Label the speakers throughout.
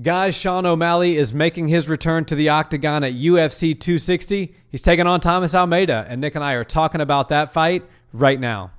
Speaker 1: Guys, Sean O'Malley is making his return to the octagon at UFC 260. He's taking on Thomas Almeida, and Nick and I are talking about that fight right now.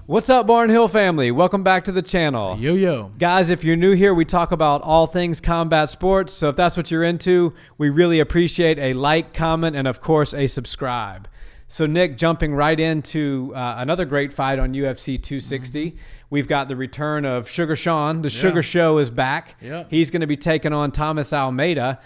Speaker 1: What's up, Barnhill family? Welcome back to the channel.
Speaker 2: Yo.
Speaker 1: Guys, if you're new here, we talk about all things combat sports, so if that's what you're into, we really appreciate a like, comment, and of course, a subscribe. So Nick, jumping right into another great fight on UFC 260. We've got the return of Suga Sean. The Suga Show is back.
Speaker 2: Yeah.
Speaker 1: He's going to be taking on Thomas Almeida.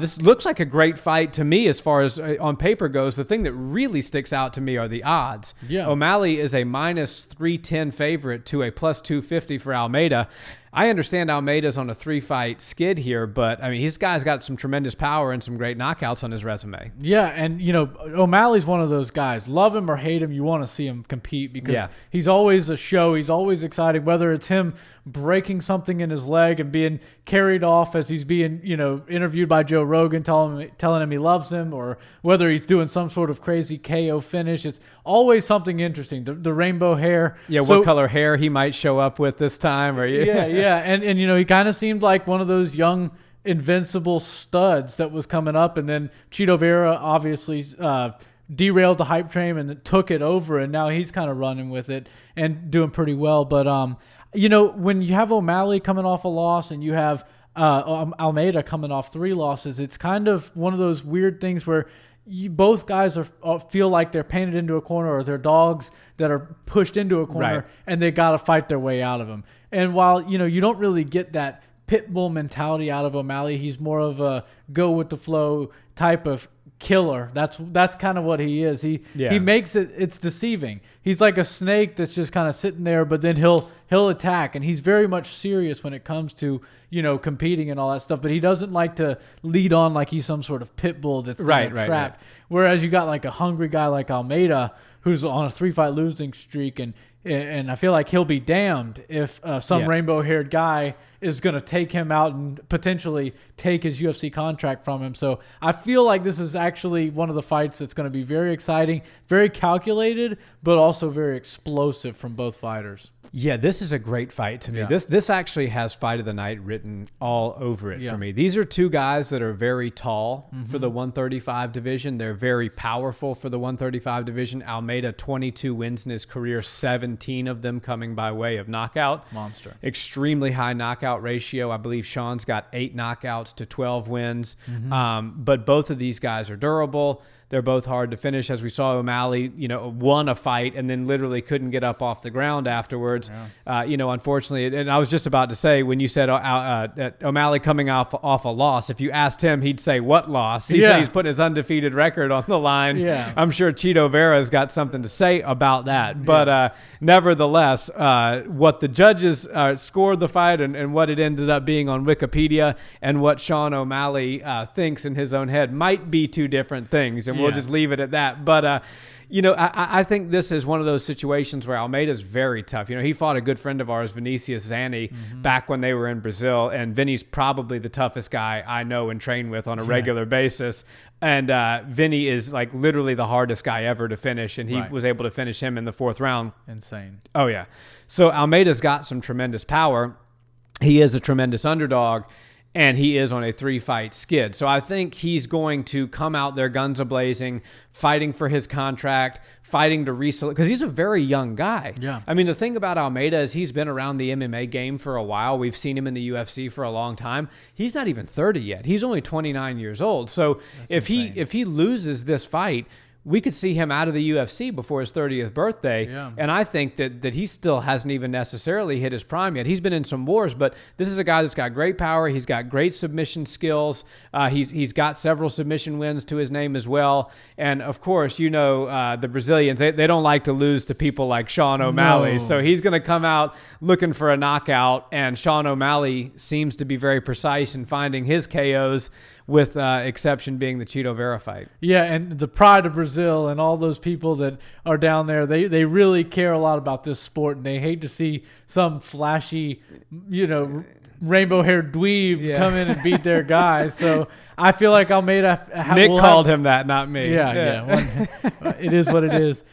Speaker 1: This looks like a great fight to me as far as on paper goes. The thing that really sticks out to me are the odds.
Speaker 2: Yeah.
Speaker 1: O'Malley is a minus 310 favorite to a plus 250 for Almeida. I understand Almeida's on a 3-fight skid here, but I mean, this guy's got some tremendous power and some great knockouts on his resume.
Speaker 2: Yeah, and you know, O'Malley's one of those guys. Love him or hate him, you want to see him compete because he's always a show. He's always exciting, whether it's him breaking something in his leg and being carried off as he's being, interviewed by Joe Rogan, telling him he loves him, or whether he's doing some sort of crazy KO finish. It's always something interesting. The rainbow hair.
Speaker 1: Yeah, what color hair he might show up with this time. Or
Speaker 2: Yeah, and he kind of seemed like one of those young invincible studs that was coming up, and then Chito Vera obviously derailed the hype train and took it over, and now he's kind of running with it and doing pretty well. But when you have O'Malley coming off a loss and you have Almeida coming off 3 losses, it's kind of one of those weird things where both guys feel like they're painted into a corner, or they're dogs that are pushed into a corner, and they got to fight their way out of them. And while you don't really get that pit bull mentality out of O'Malley, he's more of a go with the flow type of killer. That's kind of what he is. He makes it's deceiving. He's like a snake that's just kind of sitting there, but then he'll attack, and he's very much serious when it comes to competing and all that stuff. But he doesn't like to lead on like he's some sort of pit bull that's trapped. Right. Whereas you got like a hungry guy like Almeida who's on a 3-fight losing streak, and I feel like he'll be damned if some rainbow-haired guy is going to take him out and potentially take his UFC contract from him. So I feel like this is actually one of the fights that's going to be very exciting, very calculated, but also very explosive from both fighters.
Speaker 1: Yeah, this is a great fight to me. Yeah. This actually has fight of the night written all over it for me. These are 2 guys that are very tall for the 135 division. They're very powerful for the 135 division. Almeida, 22 wins in his career, 17 of them coming by way of knockout.
Speaker 2: Monster.
Speaker 1: Extremely high knockout ratio. I believe Sean's got 8 knockouts to 12 wins. But both of these guys are durable. They're both hard to finish. As we saw, O'Malley, won a fight and then literally couldn't get up off the ground afterwards. Yeah. Unfortunately, and I was just about to say, when you said O'Malley coming off a loss, if you asked him, he'd say, what loss? He said he's putting his undefeated record on the line. Yeah. I'm sure Chito Vera's got something to say about that. But nevertheless, what the judges scored the fight and what it ended up being on Wikipedia and what Sean O'Malley thinks in his own head might be 2 different things. And we'll just leave it at that. But, I think this is one of those situations where Almeida's very tough. He fought a good friend of ours, Vinicius Zani, back when they were in Brazil. And Vinny's probably the toughest guy I know and train with on a regular basis. And Vinny is like literally the hardest guy ever to finish. And he was able to finish him in the 4th round.
Speaker 2: Insane.
Speaker 1: Oh, yeah. So Almeida's got some tremendous power. He is a tremendous underdog. And he is on a 3-fight skid. So I think he's going to come out there guns a-blazing, fighting for his contract, fighting to reselect, because he's a very young guy. Yeah. I mean, the thing about Almeida is he's been around the MMA game for a while. We've seen him in the UFC for a long time. He's not even 30 yet. He's only 29 years old. So if he loses this fight, we could see him out of the UFC before his 30th birthday. Yeah. And I think that he still hasn't even necessarily hit his prime yet. He's been in some wars, but this is a guy that's got great power. He's got great submission skills. He's got several submission wins to his name as well. And of course, the Brazilians, they don't like to lose to people like Sean O'Malley. No. So he's going to come out looking for a knockout. And Sean O'Malley seems to be very precise in finding his KOs, with exception being the Chito Vera fight.
Speaker 2: Yeah, and the pride of Brazil and all those people that are down there, they really care a lot about this sport, and they hate to see some flashy, rainbow-haired dweeb come in and beat their guys. So I feel like Almeida...
Speaker 1: Nick called him that, not me.
Speaker 2: Yeah. It is what it is.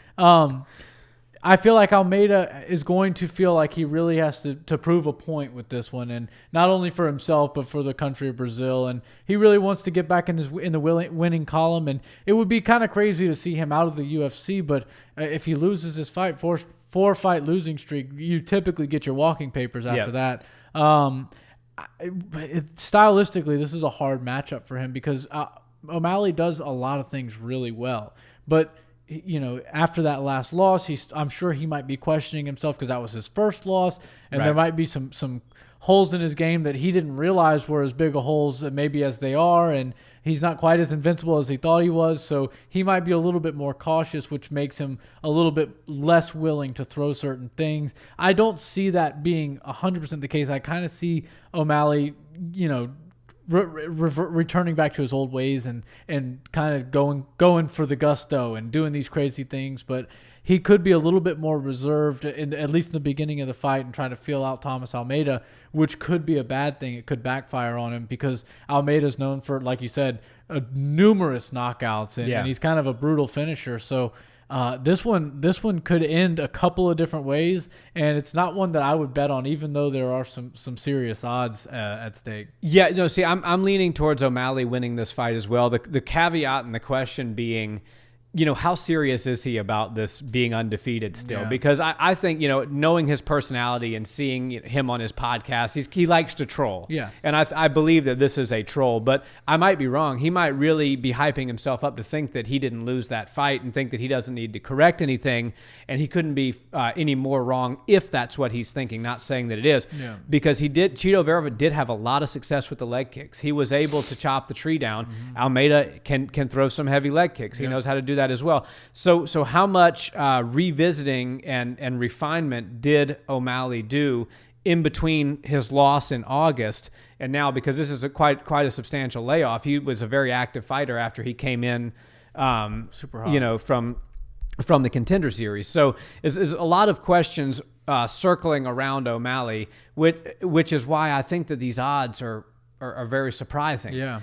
Speaker 2: I feel like Almeida is going to feel like he really has to prove a point with this one, and not only for himself but for the country of Brazil. And he really wants to get back in the winning column. And it would be kind of crazy to see him out of the UFC. But if he loses his fight, four fight losing streak, you typically get your walking papers after that. Stylistically, this is a hard matchup for him because O'Malley does a lot of things really well, but after that last loss, I'm sure he might be questioning himself because that was his first loss, and there might be some holes in his game that he didn't realize were as big a holes maybe as they are, and he's not quite as invincible as he thought he was, so he might be a little bit more cautious, which makes him a little bit less willing to throw certain things. I don't see that being 100% the case. I kind of see O'Malley, returning back to his old ways and kind of going for the gusto and doing these crazy things, but he could be a little bit more reserved at least in the beginning of the fight and trying to feel out Thomas Almeida, which could be a bad thing. It could backfire on him because Almeida's known for, like you said, numerous knockouts and he's kind of a brutal finisher. So this one could end a couple of different ways, and it's not one that I would bet on, even though there are some serious odds at stake. Yeah,
Speaker 1: see, I'm leaning towards O'Malley winning this fight as well. The caveat and the question being, how serious is he about this being undefeated still? Yeah. Because I think, knowing his personality and seeing him on his podcast, he likes to troll.
Speaker 2: Yeah.
Speaker 1: And I believe that this is a troll, but I might be wrong. He might really be hyping himself up to think that he didn't lose that fight and think that he doesn't need to correct anything, and he couldn't be any more wrong if that's what he's thinking, not saying that it is.
Speaker 2: Yeah.
Speaker 1: Because Chito Vera did have a lot of success with the leg kicks. He was able to chop the tree down. Mm-hmm. Almeida can throw some heavy leg kicks. He knows how to do that as well. So how much revisiting and refinement did O'Malley do in between his loss in August and now, because this is quite a substantial layoff? He was a very active fighter after he came in,
Speaker 2: super hot.
Speaker 1: From the Contender Series. So is a lot of questions circling around O'Malley, which is why I think that these odds are very surprising.
Speaker 2: Yeah.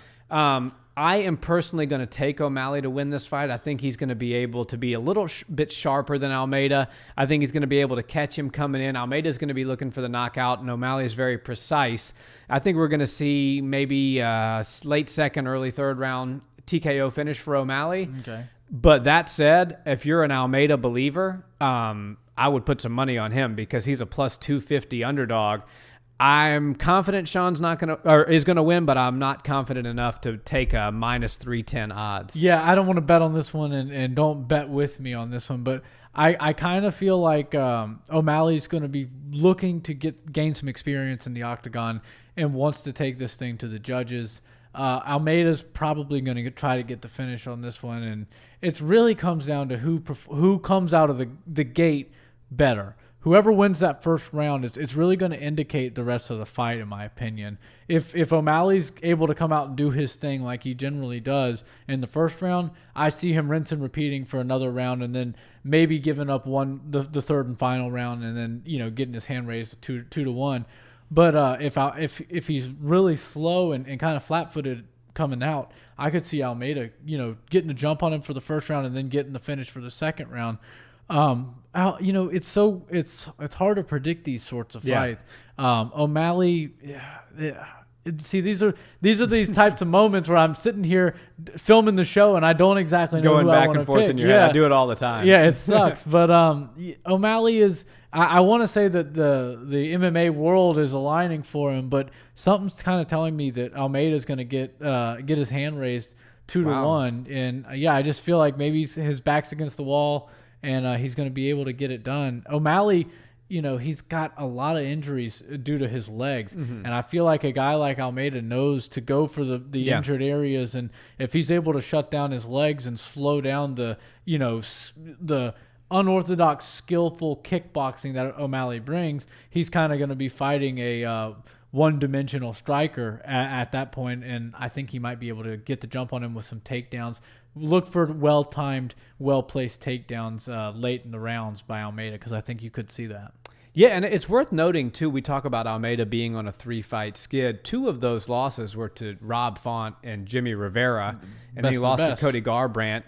Speaker 1: I am personally going to take O'Malley to win this fight. I think he's going to be able to be a little bit sharper than Almeida. I think he's going to be able to catch him coming in. Almeida's going to be looking for the knockout, and O'Malley is very precise. I think we're going to see maybe late second, early third round TKO finish for O'Malley.
Speaker 2: Okay.
Speaker 1: But that said, if you're an Almeida believer, I would put some money on him because he's a plus 250 underdog. I'm confident Sean's is going to win, but I'm not confident enough to take a minus 310 odds.
Speaker 2: Yeah, I don't want to bet on this one, and don't bet with me on this one. But I kind of feel like O'Malley's going to be looking to gain some experience in the octagon and wants to take this thing to the judges. Almeida's probably going to try to get the finish on this one, and it really comes down to who comes out of the gate better. Whoever wins that first round, it's really going to indicate the rest of the fight, in my opinion. If O'Malley's able to come out and do his thing like he generally does in the first round, I see him rinse and repeating for another round, and then maybe giving up the third and final round, and then getting his hand raised to 2-1. But if he's really slow and kind of flat-footed coming out, I could see Almeida getting a jump on him for the first round and then getting the finish for the second round. It's hard to predict these sorts of fights. O'Malley, see, these are these types of moments where I'm sitting here filming the show and I don't exactly know
Speaker 1: going
Speaker 2: who
Speaker 1: back
Speaker 2: I want
Speaker 1: and
Speaker 2: to
Speaker 1: forth
Speaker 2: pick.
Speaker 1: in your head. I do it all the time.
Speaker 2: Yeah, it sucks. But O'Malley is. I want to say that the MMA world is aligning for him, but something's kind of telling me that Almeida is going to get his hand raised 2-1, and I just feel like maybe his back's against the wall. And he's going to be able to get it done. O'Malley, he's got a lot of injuries due to his legs. Mm-hmm. And I feel like a guy like Almeida knows to go for the injured areas. And if he's able to shut down his legs and slow down the unorthodox, skillful kickboxing that O'Malley brings, he's kind of going to be fighting a one-dimensional striker at that point. And I think he might be able to get the jump on him with some takedowns. Look for well-timed, well-placed takedowns late in the rounds by Almeida, because I think you could see that.
Speaker 1: Yeah, and it's worth noting, too, we talk about Almeida being on a 3-fight skid. 2 of those losses were to Rob Font and Jimmy Rivera, and then he lost to Cody Garbrandt,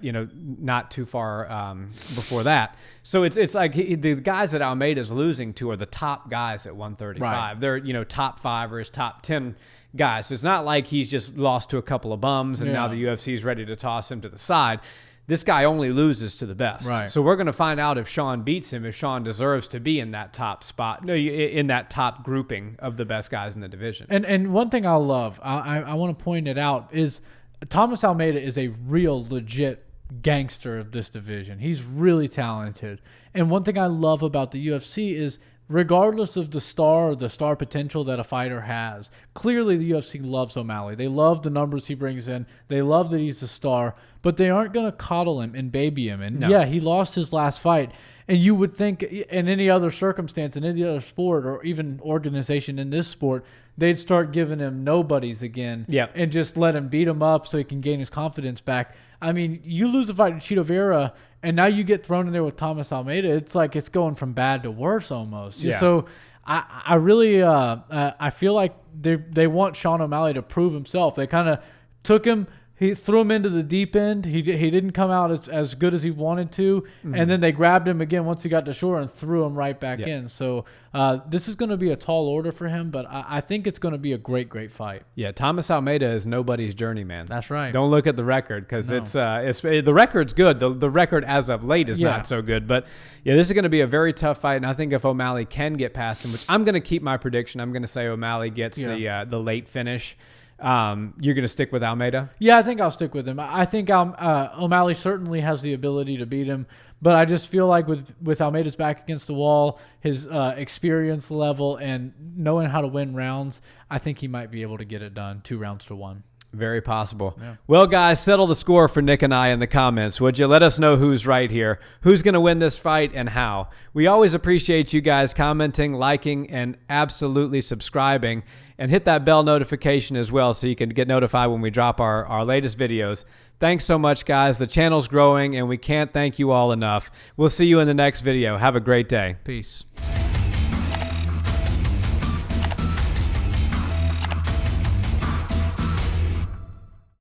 Speaker 1: not too far before that. So it's like the guys that Almeida's losing to are the top guys at 135. Right. They're, top 5 or his top 10 guys. So it's not like he's just lost to a couple of bums and now the UFC is ready to toss him to the side. This guy only loses to the best. Right. So we're going to find out if Sean beats him, if Sean deserves to be in that top spot, in that top grouping of the best guys in the division.
Speaker 2: And one thing I love, I want to point it out, is Thomas Almeida is a real legit gangster of this division. He's really talented. And one thing I love about the UFC is regardless of the star or the star potential that a fighter has, clearly the UFC loves O'Malley. They love the numbers he brings in. They love that he's a star, but they aren't going to coddle him and baby him. And yeah, he lost his last fight. And you would think in any other circumstance, in any other sport or even organization in this sport, they'd start giving him nobodies again and just let him beat him up so he can gain his confidence back. I mean, you lose a fight to Chito Vera, and now you get thrown in there with Thomas Almeida. It's like it's going from bad to worse almost. Yeah. So I really I feel like they want Sean O'Malley to prove himself. They kind of took him. He threw him into the deep end. He didn't come out as good as he wanted to. Mm-hmm. And then they grabbed him again once he got to shore and threw him right back in. So this is going to be a tall order for him, but I think it's going to be a great, great fight. Yeah, Thomas Almeida is nobody's journeyman. That's right. Don't look at the record because the record's good. The record as of late is not so good. But, yeah, this is going to be a very tough fight. And I think if O'Malley can get past him, which I'm going to keep my prediction, I'm going to say O'Malley gets the late finish. You're going to stick with Almeida? Yeah, I think I'll stick with him. I think O'Malley certainly has the ability to beat him, but I just feel like with Almeida's back against the wall, his experience level and knowing how to win rounds, I think he might be able to get it done 2-1. Very possible. Yeah. Well, guys, settle the score for Nick and I in the comments, would you? Let us know who's right here. Who's going to win this fight and how? We always appreciate you guys commenting, liking, and absolutely subscribing. And hit that bell notification as well so you can get notified when we drop our latest videos. Thanks so much, guys. The channel's growing, and we can't thank you all enough. We'll see you in the next video. Have a great day. Peace.